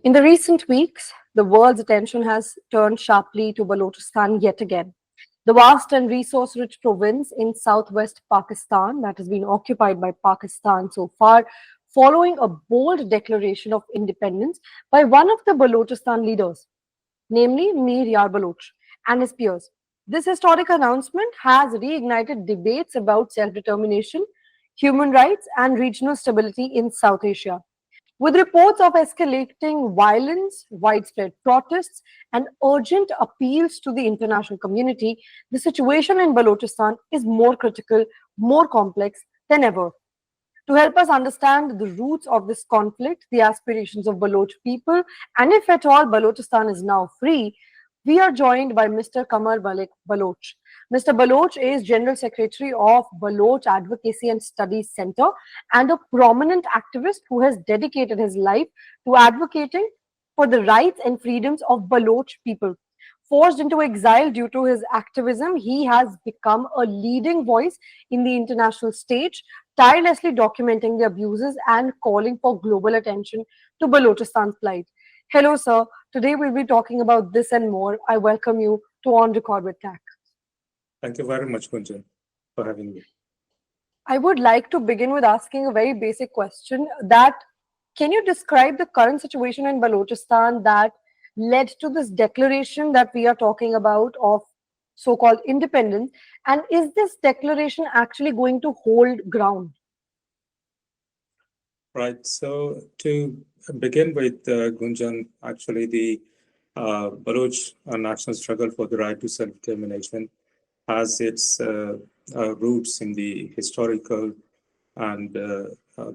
In the recent weeks, the world's attention has turned sharply to Balochistan yet again. The vast and resource rich province in southwest Pakistan that has been occupied by Pakistan so far, following a bold declaration of independence by one of the Balochistan leaders, namely Mir Yar Baloch and his peers. This historic announcement has reignited debates about self determination, human rights, and regional stability in South Asia. With reports of escalating violence, widespread protests, and urgent appeals to the international community, the situation in Balochistan is more critical, more complex than ever. To help us understand the roots of this conflict, the aspirations of Baloch people, and if at all Balochistan is now free, we are joined by Mr. Qambar Malik Baloch. Mr. Baloch is General Secretary of Baloch Advocacy and Studies Center and a prominent activist who has dedicated his life to advocating for the rights and freedoms of Baloch people. Forced into exile due to his activism, he has become a leading voice in the international stage, tirelessly documenting the abuses and calling for global attention to Balochistan's plight. Hello, sir. Today we'll be talking about this and more. I welcome you to On Record with TAC. Thank you very much, Gunjan, for having me. I would like to begin with asking a very basic question that can you describe the current situation in Balochistan that led to this declaration that we are talking about of so-called independence, and is this declaration actually going to hold ground? Right. So to begin with, Gunjan, actually the Baloch national struggle for the right to self-determination has its roots in the historical and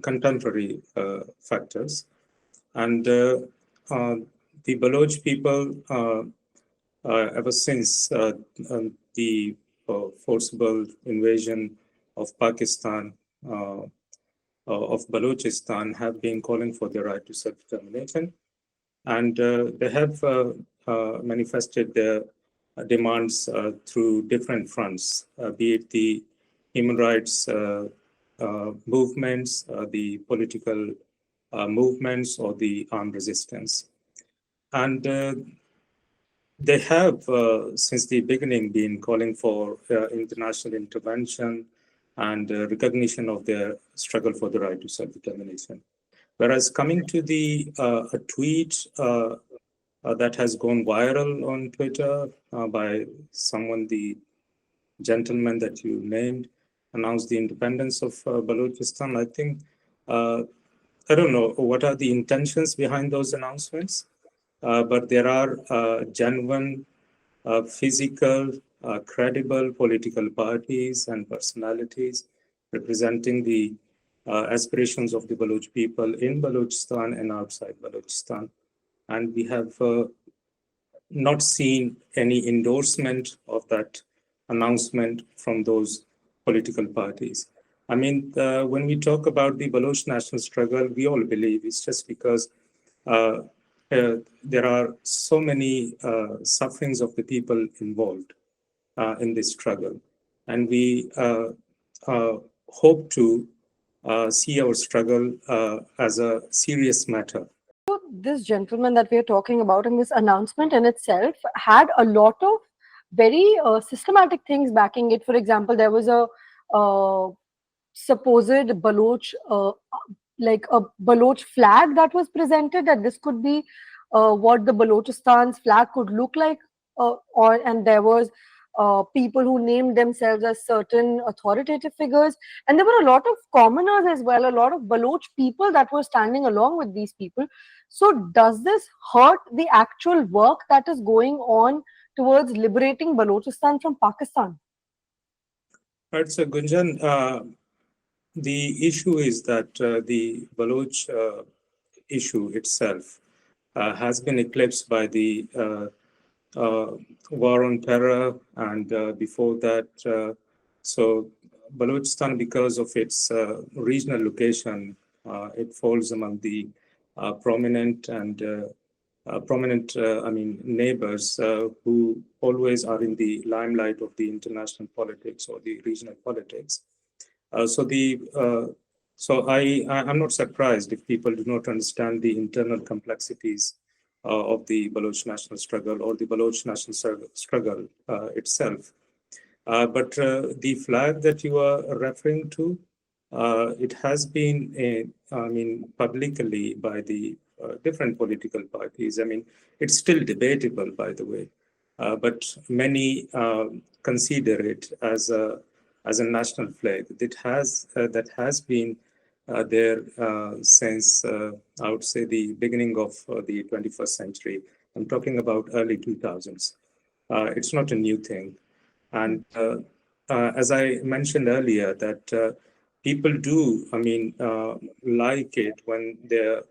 contemporary factors. And the Baloch people, ever since the forcible invasion of Pakistan, of Balochistan, have been calling for their right to self-determination. And they have manifested their demands through different fronts, be it the human rights movements, the political movements, or the armed resistance. And they have, since the beginning, been calling for international intervention and recognition of their struggle for the right to self-determination. Whereas coming to the a tweet that has gone viral on Twitter by someone, the gentleman that you named, announced the independence of Balochistan. I think, I don't know what are the intentions behind those announcements, but there are genuine, physical, credible political parties and personalities representing the aspirations of the Baloch people in Balochistan and outside Balochistan. And we have not seen any endorsement of that announcement from those political parties. I mean, when we talk about the Baloch national struggle, we all believe it's just because there are so many sufferings of the people involved in this struggle. And we hope to see our struggle as a serious matter. So this gentleman that we are talking about in this announcement in itself had a lot of very systematic things backing it. For example, there was a supposed Baloch, like a Baloch flag that was presented, that this could be what the Balochistan's flag could look like, and there was people who named themselves as certain authoritative figures, and there were a lot of commoners as well, a lot of Baloch people that were standing along with these people. So does this hurt the actual work that is going on towards liberating Balochistan from Pakistan? Right, so Gunjan, the issue is that the Baloch issue itself has been eclipsed by the war on terror, and before that, so Balochistan, because of its regional location, it falls among the prominent neighbors who always are in the limelight of the international politics or the regional politics. So the So I'm not surprised if people do not understand the internal complexities of the Baloch national struggle or the Baloch national struggle itself. But the flag that you are referring to, it has been, I mean, publicly by the different political parties. I mean, it's still debatable, by the way, but many consider it as a national flag that has been there since I would say the beginning of the 21st century. I'm talking about early 2000s. It's not a new thing. And as I mentioned earlier, that people do, I mean, like it when their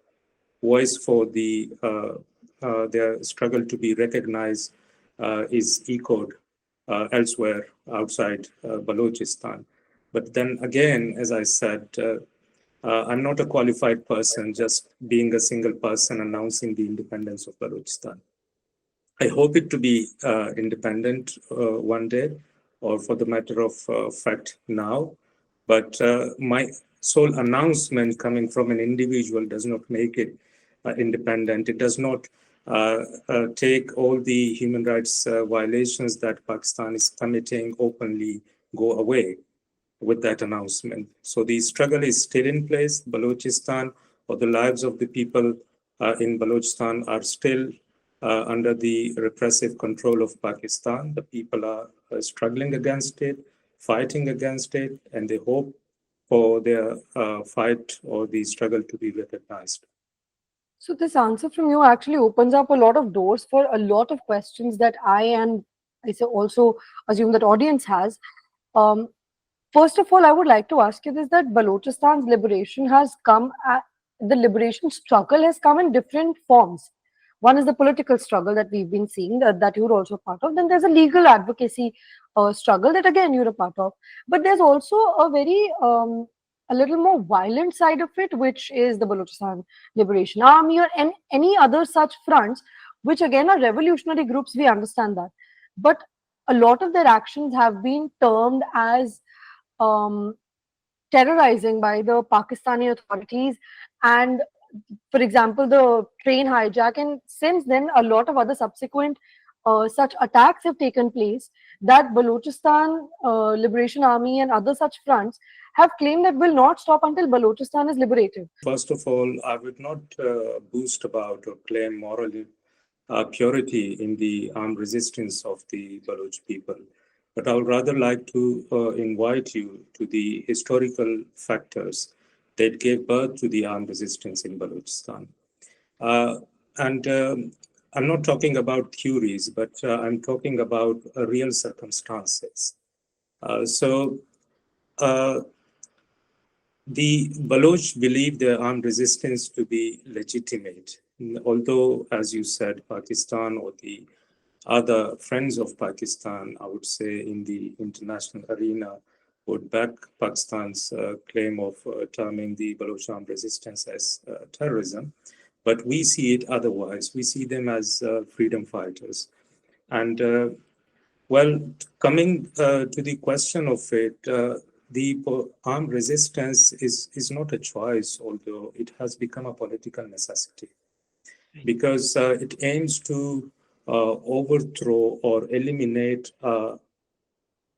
voice for their struggle to be recognized is echoed elsewhere outside Balochistan. But then again, as I said, I'm not a qualified person, just being a single person announcing the independence of Balochistan. I hope it to be independent one day, or for the matter of fact now. But my sole announcement coming from an individual does not make it independent. It does not take all the human rights violations that Pakistan is committing openly go away with that announcement. So the struggle is still in place. Balochistan, or the lives of the people in Balochistan, are still under the repressive control of Pakistan. The people are struggling against it, fighting against it, and they hope for their fight or the struggle to be recognized. So this answer from you actually opens up a lot of doors for a lot of questions that also assume that audience has. Um, First of all, I would like to ask you this, that Balochistan's liberation the liberation struggle has come in different forms. One is the political struggle that we've been seeing, that you're also part of. Then there's a legal advocacy struggle that again you're a part of. But there's also a little more violent side of it, which is the Balochistan Liberation Army or any other such fronts, which again are revolutionary groups. We understand that. But a lot of their actions have been termed as um, terrorizing by the Pakistani authorities, and for example, the train hijack. And since then, a lot of other subsequent such attacks have taken place that Balochistan Liberation Army and other such fronts have claimed that will not stop until Balochistan is liberated. First of all, I would not boast about or claim moral purity in the armed resistance of the Baloch people. But I would rather like to invite you to the historical factors that gave birth to the armed resistance in Balochistan. And I'm not talking about theories, but I'm talking about real circumstances. So the Baloch believe their armed resistance to be legitimate, although, as you said, Pakistan or the other friends of Pakistan, I would say, in the international arena, would back Pakistan's claim of terming the Baloch armed resistance as terrorism. But we see it otherwise. We see them as freedom fighters. And well, coming to the question of it, the armed resistance is not a choice, although it has become a political necessity, because it aims to overthrow or eliminate a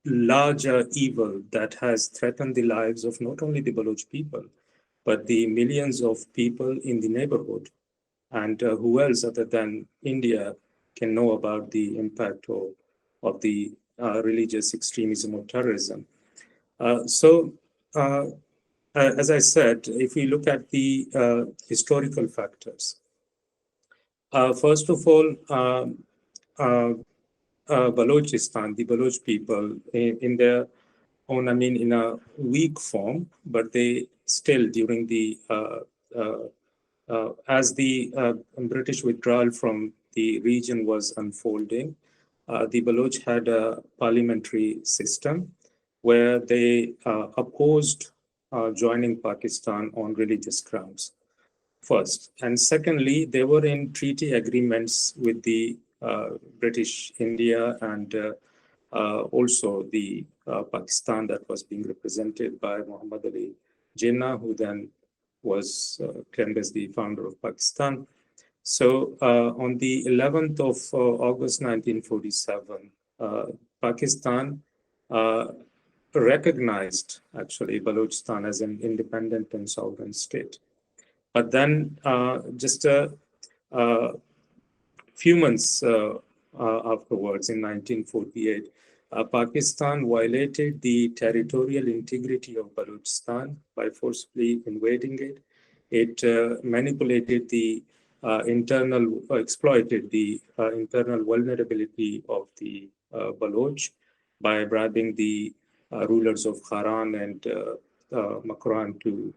larger evil that has threatened the lives of not only the Baloch people, but the millions of people in the neighborhood. And who else other than India can know about the impact of the religious extremism or terrorism? So, as I said, if we look at the historical factors, first of all, uh, Balochistan, the Baloch people, in their own, I mean, in a weak form, but they still, during the as the British withdrawal from the region was unfolding, the Baloch had a parliamentary system where they opposed joining Pakistan on religious grounds, first. And secondly, they were in treaty agreements with the British India and also the Pakistan that was being represented by Muhammad Ali Jinnah, who then was claimed as the founder of Pakistan. So on the 11th of August 1947, Pakistan uh, recognized actually Balochistan as an independent and sovereign state. But then just a few months afterwards, in 1948, Pakistan violated the territorial integrity of Balochistan by forcibly invading it. It manipulated the exploited the internal vulnerability of the Baloch by bribing the rulers of Haran and Makran to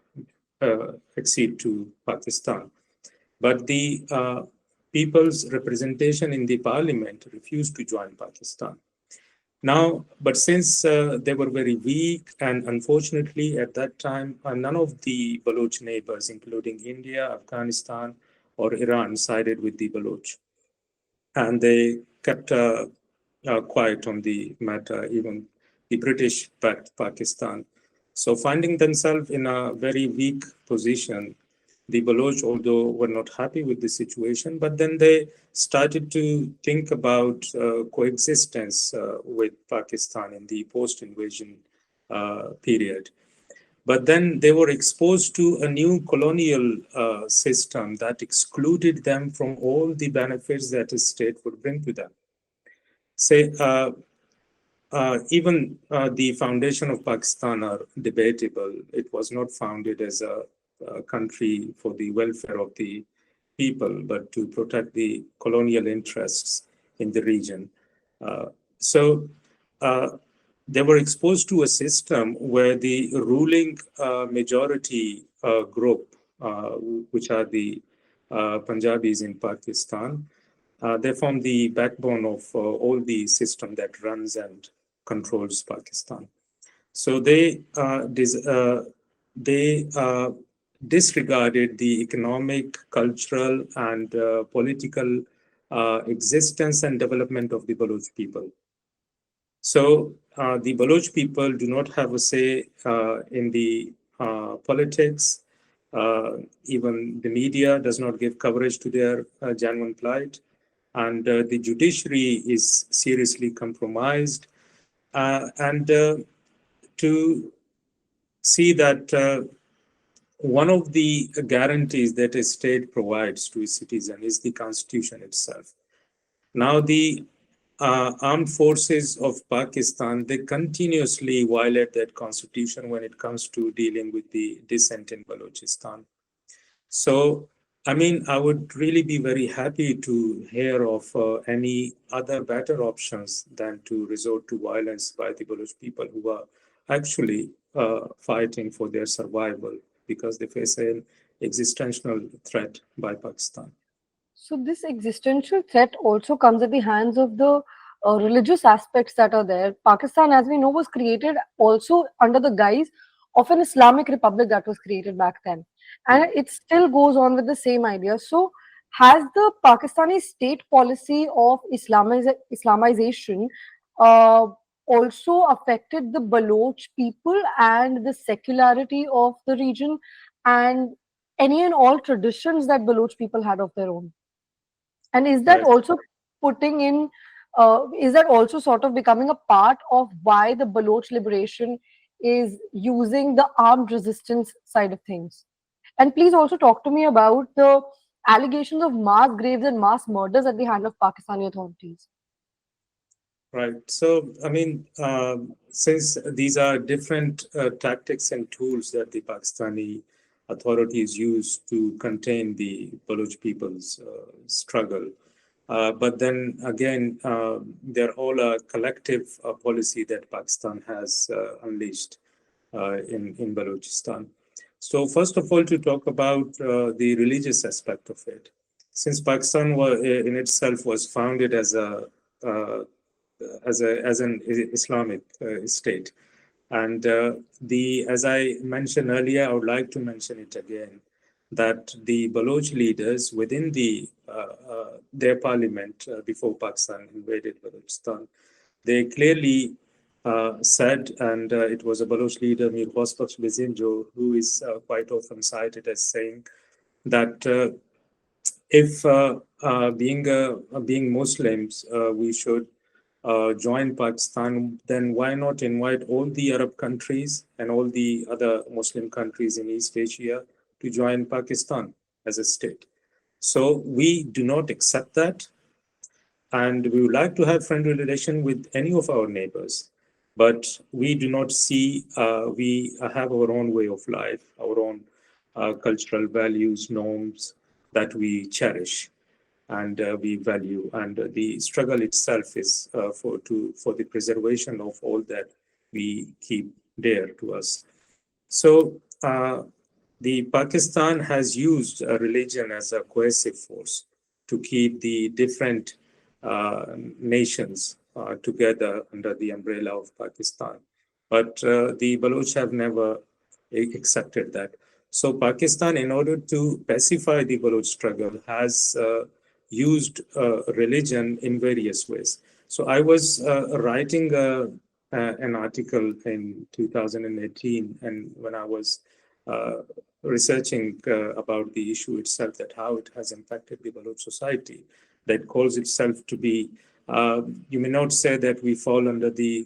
accede to Pakistan. But the people's representation in the parliament refused to join Pakistan. Now, but since they were very weak, and unfortunately at that time, none of the Baloch neighbors, including India, Afghanistan, or Iran, sided with the Baloch. And they kept quiet on the matter, even the British backed Pakistan. So, finding themselves in a very weak position, the Baloch, although were not happy with the situation, but then they started to think about coexistence with Pakistan in the post invasion period. But then they were exposed to a new colonial system that excluded them from all the benefits that a state would bring to them. Say, even the foundation of Pakistan are debatable. It was not founded as a country for the welfare of the people, but to protect the colonial interests in the region. So they were exposed to a system where the ruling majority group, which are the Punjabis in Pakistan, they form the backbone of all the system that runs and controls Pakistan. So they disregarded the economic, cultural, and political existence and development of the Baloch people. So the Baloch people do not have a say in the politics. Even the media does not give coverage to their genuine plight, and the judiciary is seriously compromised. And to see that one of the guarantees that a state provides to its citizen is the constitution itself. Now, the armed forces of Pakistan, they continuously violate that constitution when it comes to dealing with the dissent in Balochistan. So, I mean, I would really be very happy to hear of any other better options than to resort to violence by the Baloch people who are actually fighting for their survival because they face an existential threat by Pakistan. So this existential threat also comes at the hands of the religious aspects that are there. Pakistan, as we know, was created also under the guise of an Islamic republic that was created back then, and it still goes on with the same idea. So, has the Pakistani state policy of Islamization uh, also affected the Baloch people and the secularity of the region and any and all traditions that Baloch people had of their own? And is that Right. also putting in, is that also sort of becoming a part of why the Baloch liberation is using the armed resistance side of things? And please also talk to me about the allegations of mass graves and mass murders at the hand of Pakistani authorities. Right. So, I mean, since these are different tactics and tools that the Pakistani authorities use to contain the Baloch people's struggle, but then again, they're all a collective policy that Pakistan has unleashed in Balochistan. So, first of all, to talk about the religious aspect of it, since Pakistan in itself was founded uh, as an Islamic state. And the as I mentioned earlier, I would like to mention it again that the Baloch leaders within their parliament before Pakistan invaded Balochistan, they clearly said, and it was a Baloch leader, Mir Hosbach Bezinjo, who is quite often cited as saying that if being Muslims, we should join Pakistan, then why not invite all the Arab countries and all the other Muslim countries in East Asia to join Pakistan as a state? So we do not accept that, and we would like to have friendly relation with any of our neighbors, but we do not see. We have our own way of life, our own cultural values, norms that we cherish and we value, and the struggle itself is for the preservation of all that we keep dear to us. So the Pakistan has used religion as a coercive force to keep the different nations together under the umbrella of Pakistan. But the Baloch have never accepted that. So Pakistan, in order to pacify the Baloch struggle, has used religion in various ways. So I was writing an article in 2018, and when I was researching about the issue itself, that how it has impacted the Baloch society, that calls itself to be, you may not say that we fall under the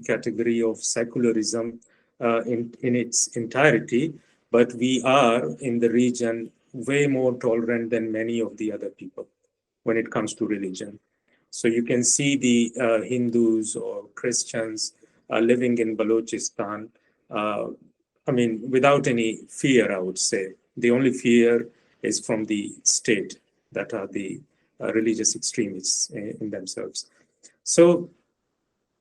category of secularism in its entirety, but we are in the region way more tolerant than many of the other people when it comes to religion. So you can see the Hindus or Christians living in Balochistan, I mean, without any fear, I would say. The only fear is from the state, that are the religious extremists in themselves. So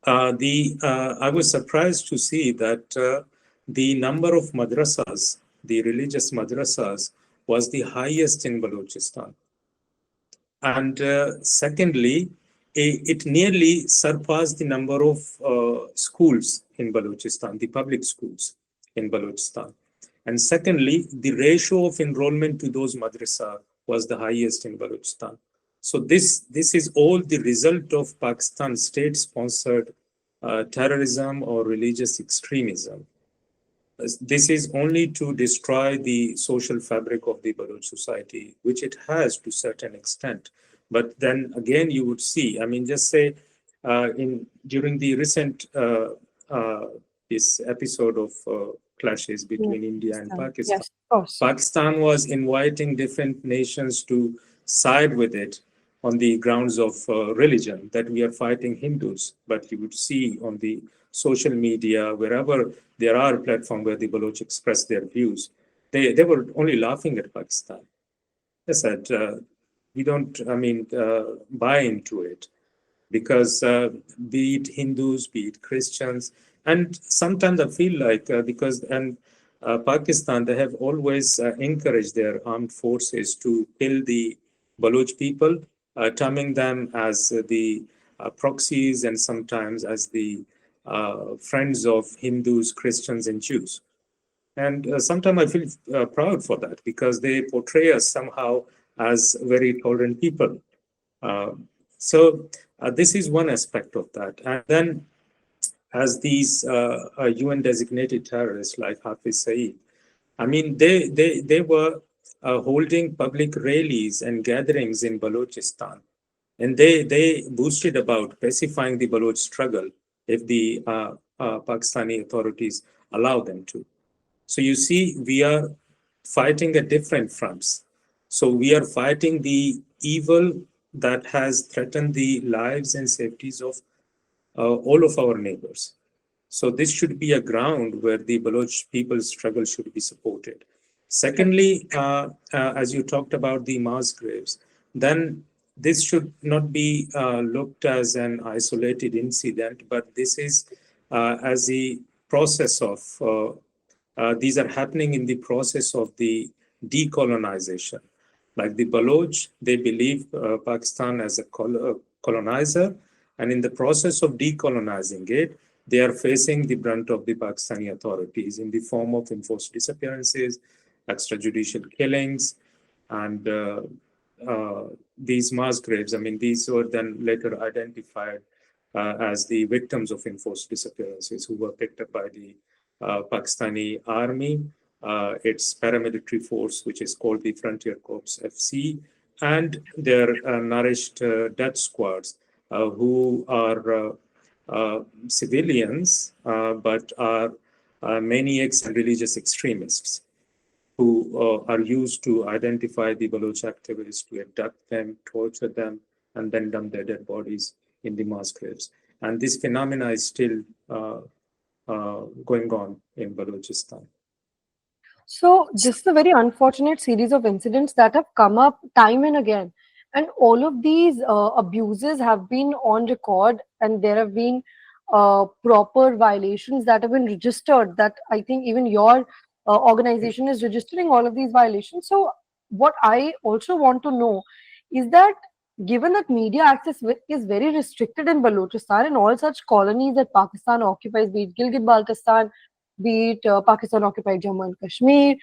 I was surprised to see that the number of madrasas, the religious madrasas, was the highest in Balochistan. And secondly, it nearly surpassed the number of schools in Balochistan, the public schools in Balochistan. And secondly, the ratio of enrollment to those madrasa was the highest in Balochistan. So this is all the result of Pakistan state-sponsored terrorism or religious extremism. This is only to destroy the social fabric of the Baloch society, which it has to a certain extent. But then again, you would see, I mean, just say during the recent this episode of clashes between India and Pakistan, Yes, of course. Pakistan was inviting different nations to side with it on the grounds of religion, that we are fighting Hindus. But you would see on the social media, wherever there are platforms where the Baloch express their views, they were only laughing at Pakistan. They said, we don't, I mean, buy into it, because be it Hindus, be it Christians, and sometimes I feel like because and Pakistan, they have always encouraged their armed forces to kill the Baloch people, terming them as the proxies and sometimes as the friends of Hindus, Christians, and Jews. And sometimes I feel proud for that, because they portray us somehow as very tolerant people. So this is one aspect of that. And then as these UN designated terrorists like Hafiz Saeed, I mean, they were holding public rallies and gatherings in Balochistan. And they boasted about pacifying the Baloch struggle if the Pakistani authorities allow them to. So you see, we are fighting at different fronts. So we are fighting the evil that has threatened the lives and safeties of all of our neighbors. So this should be a ground where the Baloch people's struggle should be supported. Secondly, as you talked about the mass graves, then this should not be looked as an isolated incident, but this is as a process of, these are happening in the process of the decolonization. Like the Baloch, they believe Pakistan as a colonizer, and in the process of decolonizing it, they are facing the brunt of the Pakistani authorities in the form of enforced disappearances, extrajudicial killings, and these mass graves. I mean, these were then later identified as the victims of enforced disappearances who were picked up by the Pakistani army, its paramilitary force, which is called the Frontier Corps FC, and their nourished death squads, who are civilians but are maniacs and religious extremists who are used to identify the Baloch activists, to abduct them, torture them, and then dump their dead bodies in the mass graves. And this phenomena is still going on in Balochistan. So this is a very unfortunate series of incidents that have come up time and again. And all of these abuses have been on record, and there have been proper violations that have been registered, that I think even your organization is registering all of these violations. So what I also want to know is that, given that media access is very restricted in Balochistan and all such colonies that Pakistan occupies, be it Gilgit-Baltistan, be it Pakistan occupied Jammu and Kashmir,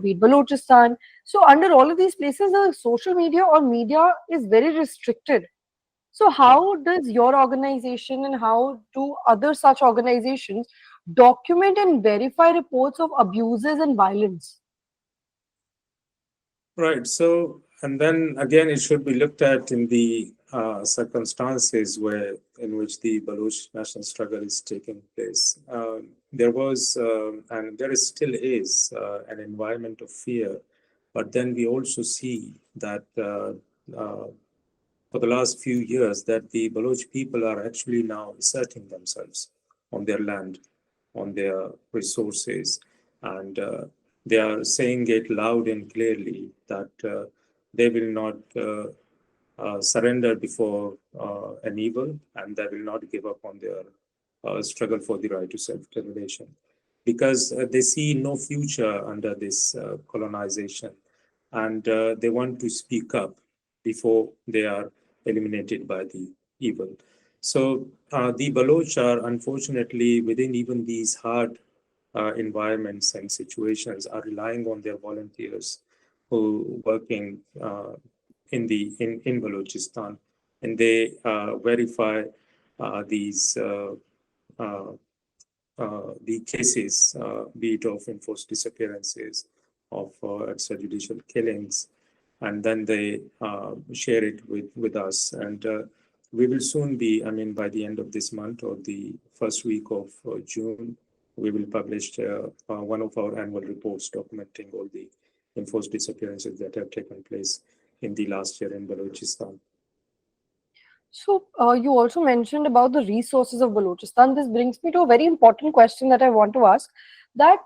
be it Balochistan. So, under all of these places, the social media or media is very restricted. So, how does your organization and how do other such organizations document and verify reports of abuses and violence? Right. So, and then again, it should be looked at in the circumstances in which the Baloch national struggle is taking place. There was, and there is still is, an environment of fear, but then we also see that for the last few years that the Baloch people are actually now asserting themselves on their land, on their resources, and they are saying it loud and clearly that they will not surrender before an evil, and they will not give up on their struggle for the right to self-determination, because they see no future under this colonization, and they want to speak up before they are eliminated by the evil. So the Baloch are unfortunately within even these hard environments and situations are relying on their volunteers who working in Balochistan, and they verify these uh, the cases, be it of enforced disappearances, of extrajudicial killings, and then they share it with us. And we will soon be, I mean, by the end of this month or the first week of June, we will publish one of our annual reports documenting all the enforced disappearances that have taken place in the last year in Balochistan. So, you also mentioned about the resources of Balochistan. This brings me to a very important question that I want to ask, that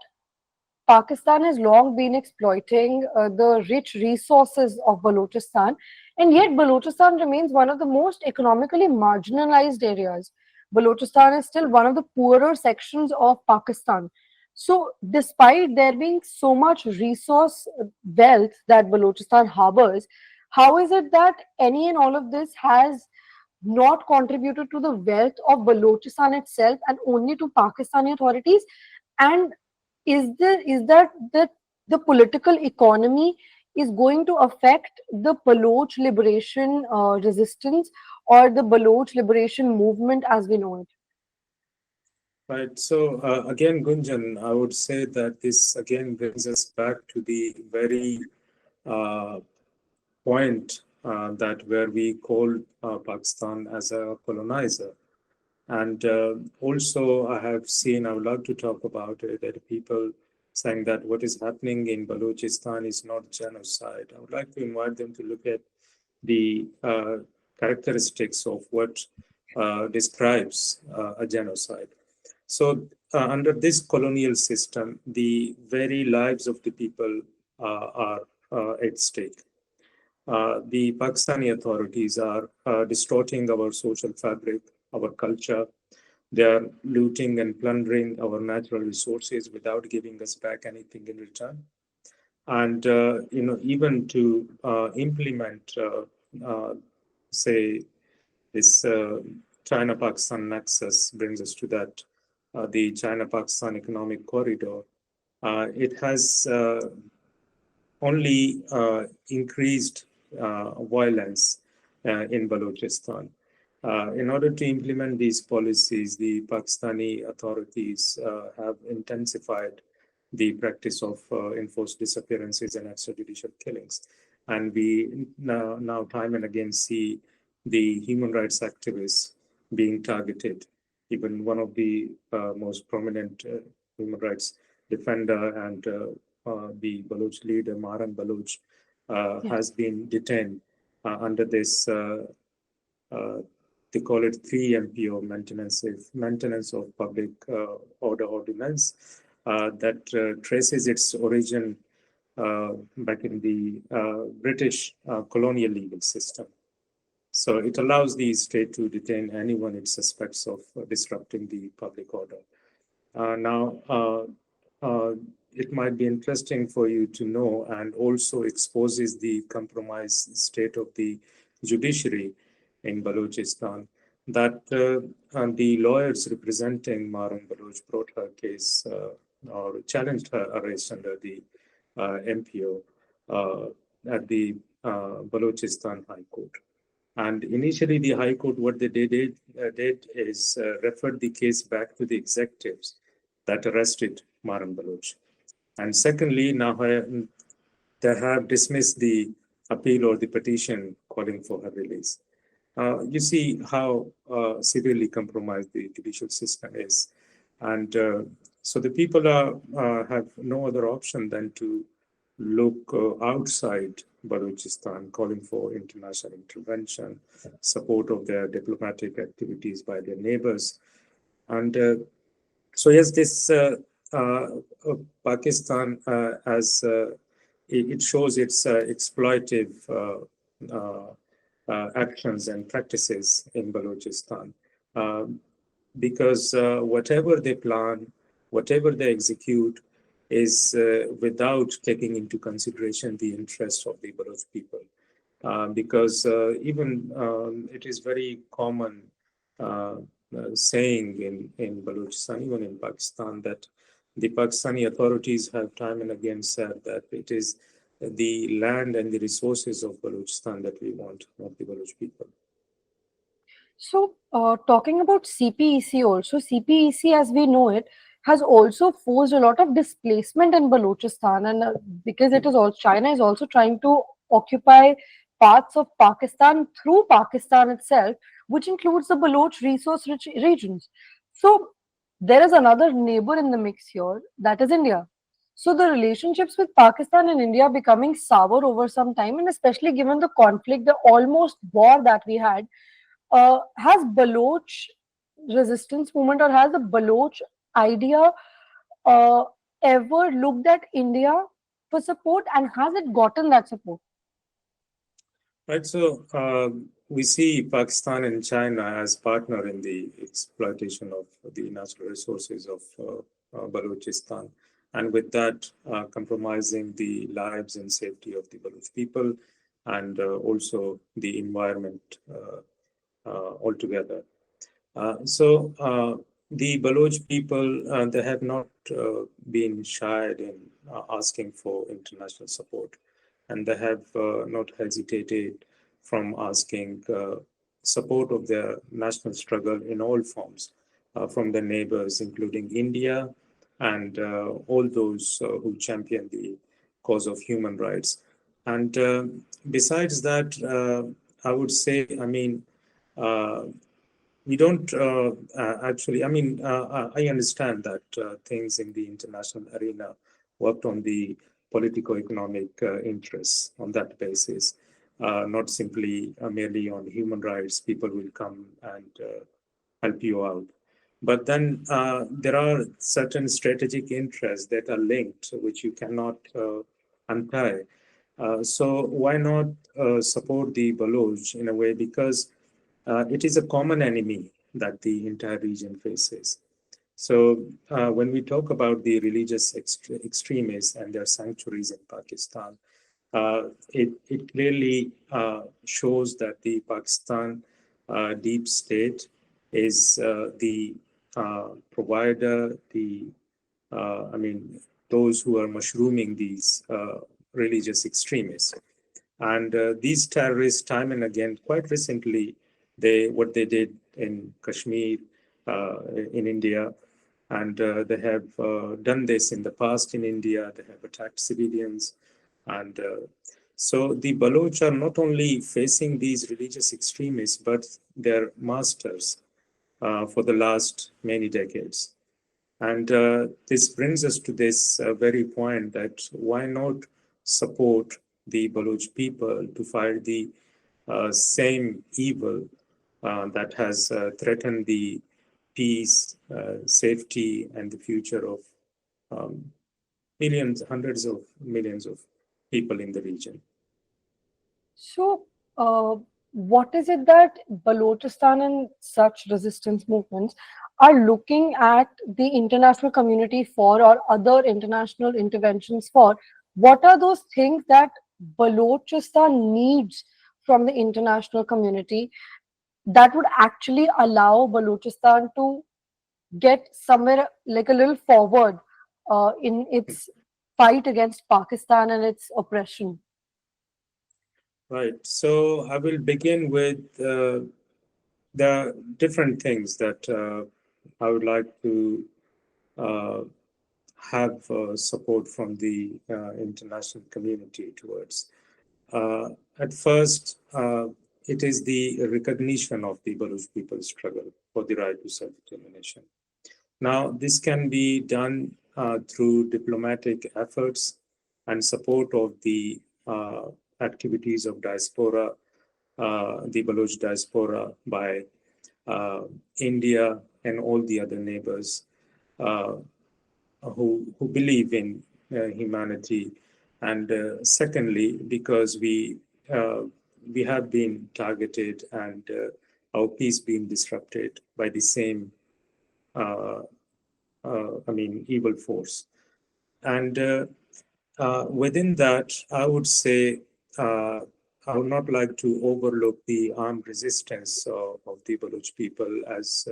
Pakistan has long been exploiting the rich resources of Balochistan, and yet Balochistan remains one of the most economically marginalized areas. Balochistan is still one of the poorer sections of Pakistan. So, despite there being so much resource wealth that Balochistan harbors, how is it that any and all of this has not contributed to the wealth of Balochistan itself and only to Pakistani authorities? And is that the political economy is going to affect the Baloch liberation resistance or the Baloch liberation movement as we know it? Right. So again, Gunjan, I would say that this again brings us back to the very uh, point that where we call Pakistan as a colonizer. And also, I have seen, I would like to talk about it, that people saying that what is happening in Balochistan is not genocide. I would like to invite them to look at the characteristics of what describes a genocide. So, under this colonial system, the very lives of the people are at stake. The Pakistani authorities are distorting our social fabric, our culture. They are looting and plundering our natural resources without giving us back anything in return. And even to implement, say, this China-Pakistan nexus brings us to that the China-Pakistan economic corridor. It has only increased violence in Balochistan. In order to implement these policies, the Pakistani authorities have intensified the practice of enforced disappearances and extrajudicial killings. And we now time and again see the human rights activists being targeted. Even one of the most prominent human rights defender and the Baloch leader, Maran Baloch, Yes. has been detained under this uh, they call it 3MPO maintenance of public order ordinance that traces its origin back in the British colonial legal system. So it allows the state to detain anyone it suspects of disrupting the public order. Now, it might be interesting for you to know and also exposes the compromised state of the judiciary in Balochistan that the lawyers representing Maran Baloch brought her case or challenged her arrest under the MPO at the Balochistan High Court. And initially, the High Court, what they did is referred the case back to the executives that arrested Maran Baloch. And secondly, now they have dismissed the appeal or the petition calling for her release. You see how severely compromised the judicial system is. And so the people have no other option than to look outside Balochistan, calling for international intervention, support of their diplomatic activities by their neighbors. And so, yes, this uh, Pakistan as it shows its exploitive actions and practices in Balochistan. Um, because whatever they plan, whatever they execute, is without taking into consideration the interests of the Baloch people. Because even it is very common saying in Balochistan, even in Pakistan, that the Pakistani authorities have time and again said that it is the land and the resources of Balochistan that we want, not the Baloch people. So, talking about CPEC also, CPEC as we know it has also forced a lot of displacement in Balochistan, and because it is also China is also trying to occupy parts of Pakistan through Pakistan itself, which includes the Baloch resource-rich regions. So, there is another neighbor in the mix here, that is India. So, the relationships with Pakistan and India are becoming sour over some time, and especially given the conflict, the almost war that we had, has Baloch resistance movement or has the Baloch idea uh, ever looked at India for support, and has it gotten that support? Right, so we see Pakistan and China as partner in the exploitation of the natural resources of Balochistan, and with that, compromising the lives and safety of the Baloch people, and also the environment altogether. So the Baloch people, they have not been shied in asking for international support, and they have not hesitated from asking support of their national struggle in all forms from their neighbors, including India and all those who champion the cause of human rights. And besides that, I would say, I mean, uh, we don't actually, I mean, I understand that things in the international arena worked on the politico-economic interests on that basis, not simply merely on human rights. People will come and help you out. But then there are certain strategic interests that are linked, which you cannot untie. So why not support the Baloch in a way? Because it is a common enemy that the entire region faces. So when we talk about the religious extremists and their sanctuaries in Pakistan, it clearly shows that the Pakistan deep state is the provider, I mean, those who are mushrooming these religious extremists. And these terrorists, time and again, quite recently, what they did in Kashmir, in India, and they have done this in the past in India. They have attacked civilians, and so the Baloch are not only facing these religious extremists, but they're masters for the last many decades. And this brings us to this very point that why not support the Baloch people to fight the same evil that has threatened the peace, safety, and the future of um, millions, hundreds of millions of people in the region. So, what is it that Balochistan and such resistance movements are looking at the international community for, or other international interventions for? What are those things that Balochistan needs from the international community that would actually allow Balochistan to get somewhere like a little forward in its fight against Pakistan and its oppression? Right. So I will begin with the different things that I would like to uh, have support from the international community towards. Uh, at first, it is the recognition of the Baloch people's struggle for the right to self-determination. Now, this can be done through diplomatic efforts and support of the activities of diaspora, the Baloch diaspora by uh, India and all the other neighbors uh, who believe in humanity. And secondly, because we have been targeted and our peace being disrupted by the same uh, evil force. And within that, I would say I would not like to overlook the armed resistance of the Baloch people, as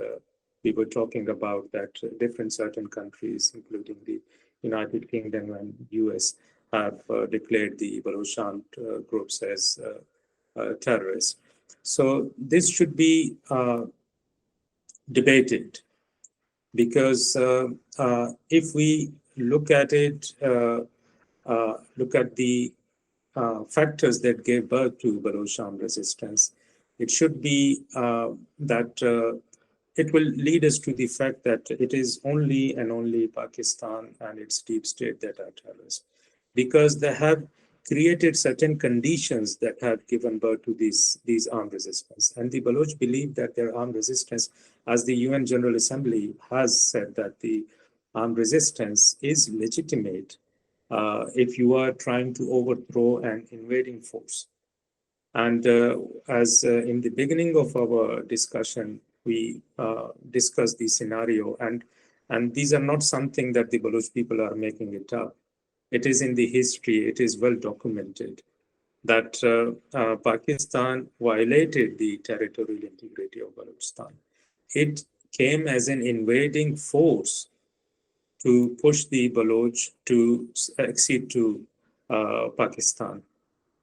we were talking about that different certain countries, including the United Kingdom and US, have declared the Balochistan groups as terrorists. So this should be debated because if we look at it, look at the factors that gave birth to Balochistan resistance, it should be that it will lead us to the fact that it is only and only Pakistan and its deep state that are terrorists, because they have created certain conditions that have given birth to these armed resistance. And the Baloch believe that their armed resistance, as the UN General Assembly has said, that the armed resistance is legitimate if you are trying to overthrow an invading force. And as in the beginning of our discussion, we discussed the scenario, and these are not something that the Baloch people are making it up. It is in the history, it is well documented that Pakistan violated the territorial integrity of Balochistan. It came as an invading force to push the Baloch to accede to Pakistan.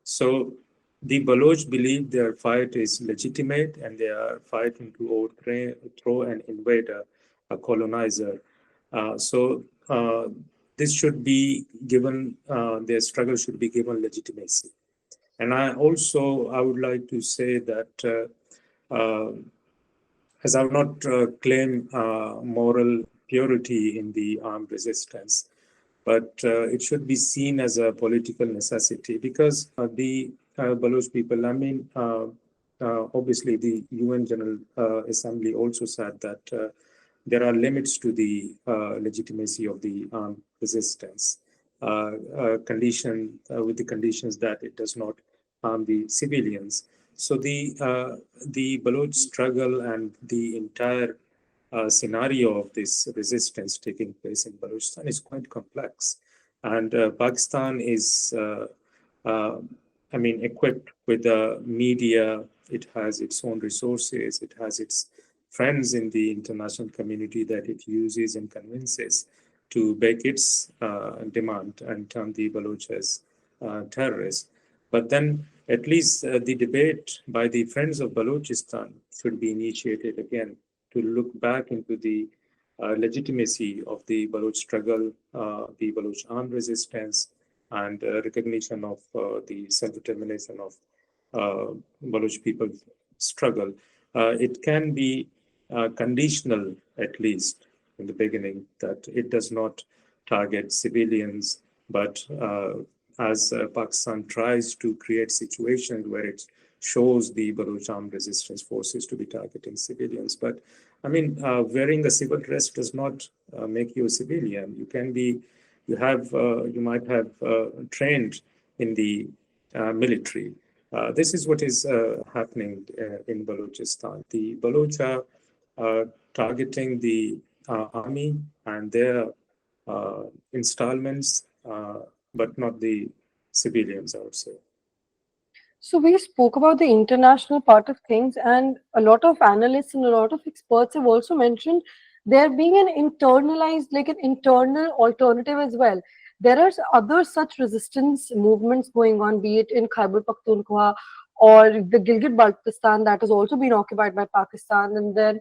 So the Baloch believe their fight is legitimate and they are fighting to overthrow an invader, a colonizer. So this should be given, their struggle should be given legitimacy. And I would like to say that as I will not claim moral purity in the armed resistance, but it should be seen as a political necessity because the Baloch people, obviously the UN General Assembly also said that there are limits to the legitimacy of the armed resistance with the conditions that it does not harm the civilians. So the Baloch struggle and the entire scenario of this resistance taking place in Balochistan is quite complex. And Pakistan is, equipped with the media. It has its own resources. It has its friends in the international community that it uses and convinces to back its demand and term the Baloch as terrorists. But then at least the debate by the Friends of Balochistan should be initiated again to look back into the legitimacy of the Baloch struggle, the Baloch armed resistance, and recognition of the self-determination of Baloch people struggle. It can be conditional, at least in the beginning, that it does not target civilians, but as Pakistan tries to create situations where it shows the Baloch armed resistance forces to be targeting civilians. But I mean, wearing a civil dress does not make you a civilian. You might have trained in the military. This is what is happening in Balochistan. The Baloch are targeting the army and their installments, but not the civilians, I would say. So we spoke about the international part of things, and a lot of analysts and a lot of experts have also mentioned there being an internalized, like an internal alternative as well. There are other such resistance movements going on, be it in Khyber Pakhtunkhwa or the Gilgit-Baltistan that has also been occupied by Pakistan, and then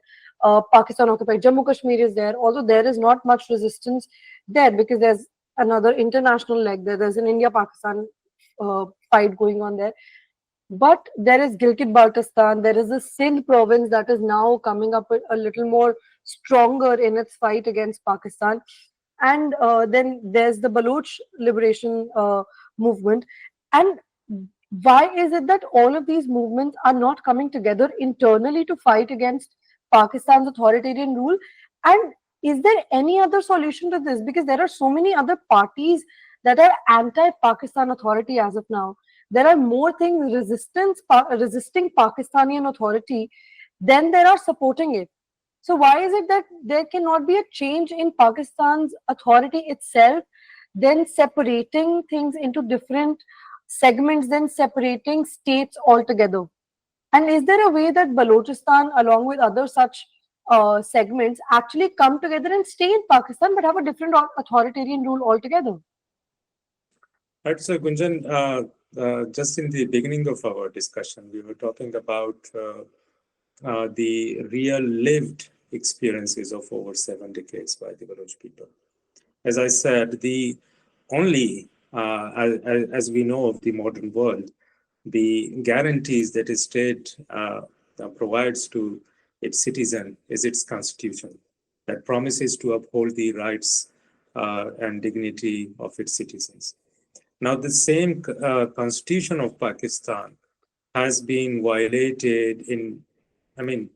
Pakistan occupied Jammu Kashmir is there. Although there is not much resistance there because there's another international leg there. There's an India-Pakistan fight going on there, but there is Gilgit-Baltistan, there is a Sindh province that is now coming up a little more stronger in its fight against Pakistan. And then there's the Baloch liberation movement. And why is it that all of these movements are not coming together internally to fight against Pakistan's authoritarian rule? And is there any other solution to this? Because there are so many other parties that are anti-Pakistan authority as of now. There are more things resisting Pakistani authority than there are supporting it. So why is it that there cannot be a change in Pakistan's authority itself, then separating things into different segments, then separating states altogether? And is there a way that Balochistan, along with other such segments, actually come together and stay in Pakistan but have a different authoritarian rule altogether? Right, so Gunjan, just in the beginning of our discussion, we were talking about the real lived experiences of over 7 decades by the Baloch people. As I said, the only, as we know of the modern world, the guarantees that a state provides to its citizen is its constitution that promises to uphold the rights and dignity of its citizens. Now, the same constitution of Pakistan has been violated I mean,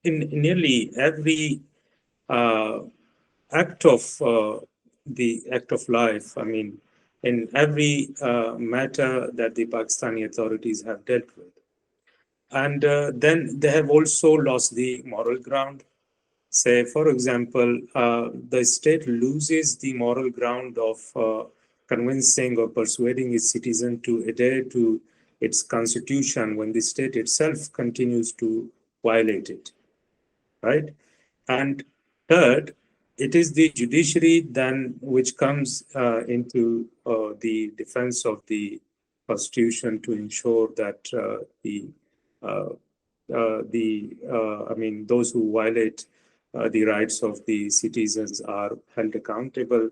in nearly every act of the act of life. I mean, in every matter that the Pakistani authorities have dealt with. And then they have also lost the moral ground. Say, for example, the state loses the moral ground of convincing or persuading its citizen to adhere to its constitution when the state itself continues to violate it, right? And third, it is the judiciary then which comes into the defense of the constitution to ensure that those who violate the rights of the citizens are held accountable,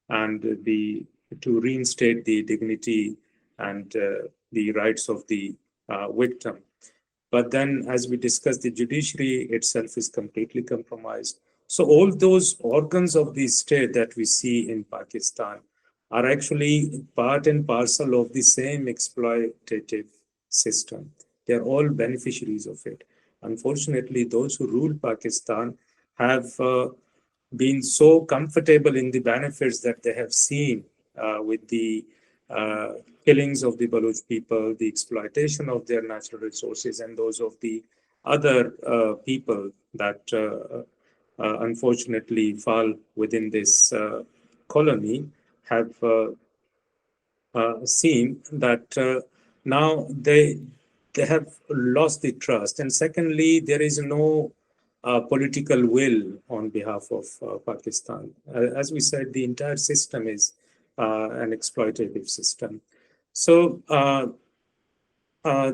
and to reinstate the dignity and the rights of the victim. But then, as we discussed, the judiciary itself is completely compromised. So all those organs of the state that we see in Pakistan are actually part and parcel of the same exploitative system. They're all beneficiaries of it. Unfortunately, those who rule Pakistan have been so comfortable in the benefits that they have seen with the killings of the Baloch people, the exploitation of their natural resources, and those of the other people that unfortunately fall within this colony, have seen that now they have lost the trust. And secondly, there is no political will on behalf of Pakistan. As we said, the entire system is an exploitative system. So uh,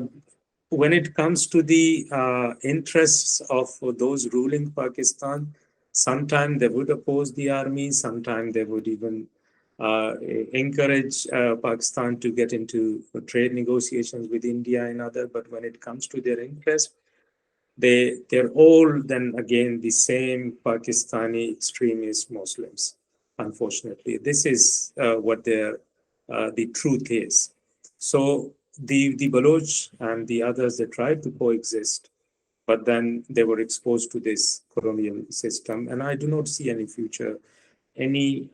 when it comes to the interests of those ruling Pakistan, sometimes they would oppose the army, sometimes they would even uh, encourage Pakistan to get into trade negotiations with India and other. But when it comes to their interest, they're all then again the same Pakistani extremist Muslims. Unfortunately, this is what their the truth is. So the Baloch and the others, they tried to coexist, but then they were exposed to this colonial system, and I do not see any future, any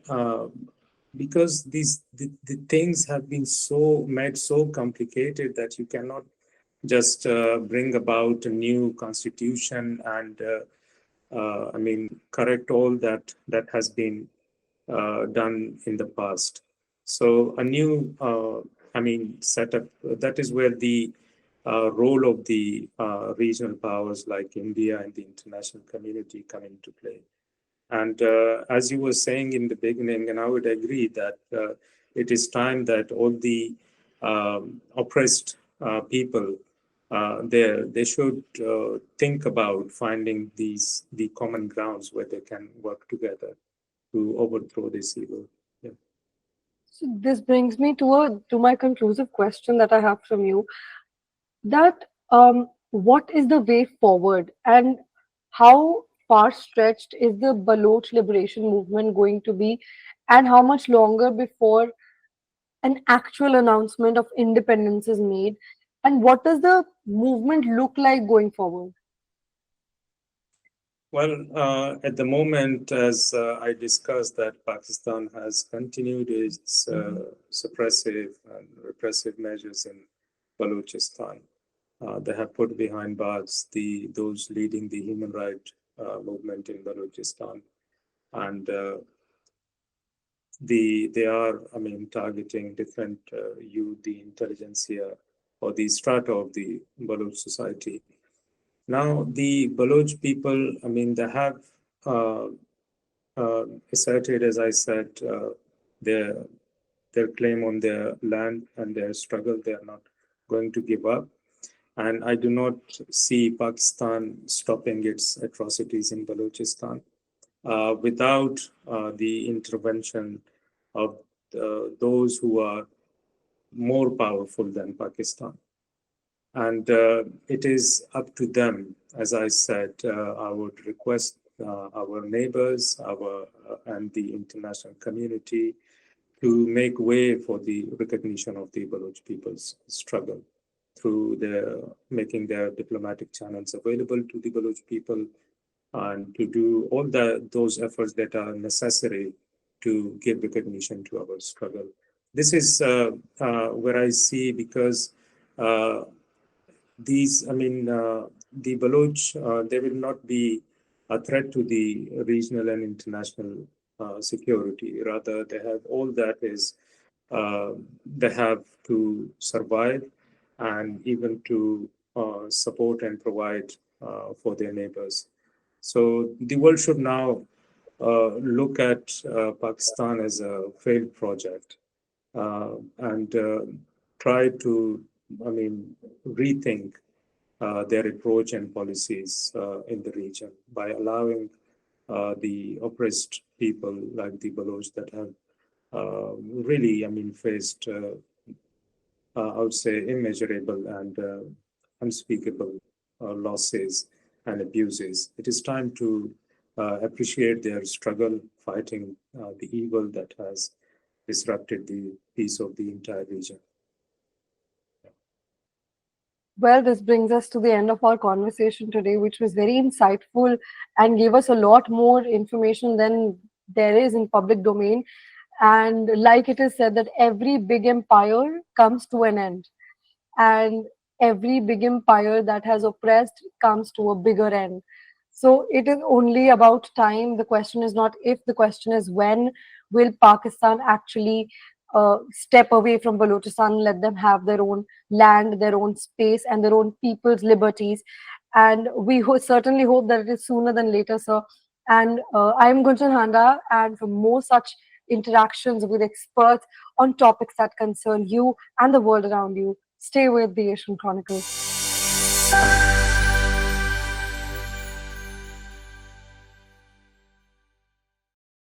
because the things have been so made so complicated that you cannot just bring about a new constitution and I mean correct all that has been done in the past. So a new I mean setup, that is where the role of the regional powers like India and the international community come into play. And as you were saying in the beginning, and I would agree that it is time that all the oppressed people there, they should think about finding the common grounds where they can work together to overthrow this evil. Yeah. So this brings me to my conclusive question that I have from you. That what is the way forward, and how far stretched is the Baloch liberation movement going to be, and how much longer before an actual announcement of independence is made, and what does the movement look like going forward? Well, at the moment, as I discussed, that Pakistan has continued its suppressive and repressive measures in Balochistan. They have put behind bars those leading the human rights movement in Balochistan, and they are, I mean, targeting different youth, the intelligentsia, or the strata of the Baloch society. Now, the Baloch people, I mean, they have uh, asserted, as I said, their their claim on their land and their struggle. They are not going to give up. And I do not see Pakistan stopping its atrocities in Balochistan without the intervention of those who are more powerful than Pakistan. And it is up to them, as I said, I would request our neighbors, our and the international community to make way for the recognition of the Baloch people's struggle through their making their diplomatic channels available to the Baloch people and to do all those efforts that are necessary to give recognition to our struggle. This is where I see because uh, these, I mean, the Baloch, they will not be a threat to the regional and international security. Rather, they have all that is uh, they have to survive and even to support and provide for their neighbors. So the world should now look at Pakistan as a failed project and try to, I mean, rethink their approach and policies in the region by allowing the oppressed people like the Baloch that have really, I mean, faced, I would say, immeasurable and unspeakable losses and abuses. It is time to appreciate their struggle fighting the evil that has disrupted the peace of the entire region. Well, this brings us to the end of our conversation today, which was very insightful and gave us a lot more information than there is in public domain. And like it is said that every big empire comes to an end, and every big empire that has oppressed comes to a bigger end. So it is only about time. The question is not if, the question is when will Pakistan actually step away from Balochistan, let them have their own land, their own space, and their own people's liberties. And we certainly hope that it is sooner than later, sir. And I am Gunjan Handa, and for more such interactions with experts on topics that concern you and the world around you, Stay with the Asian Chronicles.